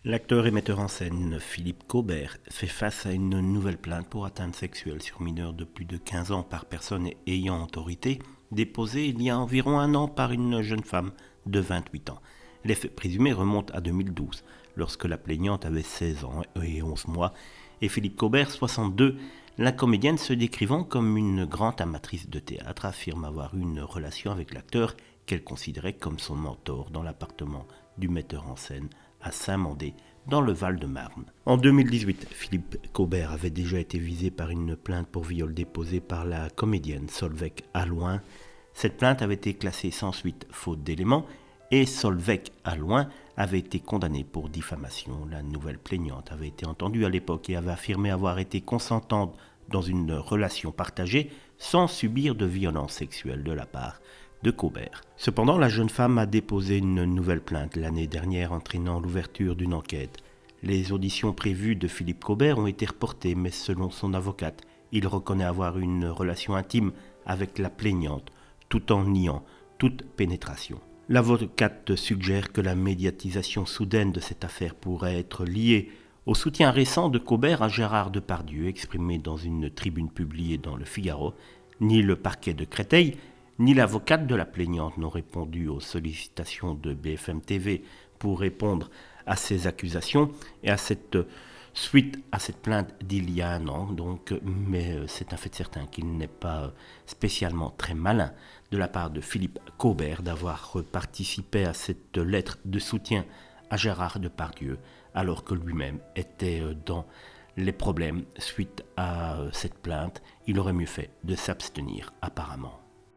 L'acteur et metteur en scène Philippe Cobert fait face à une nouvelle plainte pour atteinte sexuelle sur mineur de plus de 15 ans par personne ayant autorité, déposée il y a environ un an par une jeune femme de 28 ans. Les faits présumés remontent à 2012, lorsque la plaignante avait 16 ans et 11 mois, et Philippe Cobert, 62, la comédienne se décrivant comme une grande amatrice de théâtre, affirme avoir eu une relation avec l'acteur qu'elle considérait comme son mentor dans l'appartement du metteur en scène à Saint-Mandé, dans le Val-de-Marne. En 2018, Philippe Cobert avait déjà été visé par une plainte pour viol déposée par la comédienne Solveig Alloin. Cette plainte avait été classée sans suite faute d'éléments et Solveig Alloin avait été condamnée pour diffamation. La nouvelle plaignante avait été entendue à l'époque et avait affirmé avoir été consentante dans une relation partagée sans subir de violence sexuelle de la part de Cobert. Cependant, la jeune femme a déposé une nouvelle plainte l'année dernière entraînant l'ouverture d'une enquête. Les auditions prévues de Philippe Cobert ont été reportées, mais selon son avocate, il reconnaît avoir eu une relation intime avec la plaignante, tout en niant toute pénétration. L'avocate suggère que la médiatisation soudaine de cette affaire pourrait être liée au soutien récent de Cobert à Gérard Depardieu, exprimé dans une tribune publiée dans Le Figaro. Ni le parquet de Créteil, ni l'avocate de la plaignante n'ont répondu aux sollicitations de BFM TV pour répondre à ces accusations et à cette suite à cette plainte d'il y a un an. Mais c'est un fait certain qu'il n'est pas spécialement très malin de la part de Philippe Cobert d'avoir participé à cette lettre de soutien à Gérard Depardieu alors que lui-même était dans les problèmes suite à cette plainte. Il aurait mieux fait de s'abstenir apparemment.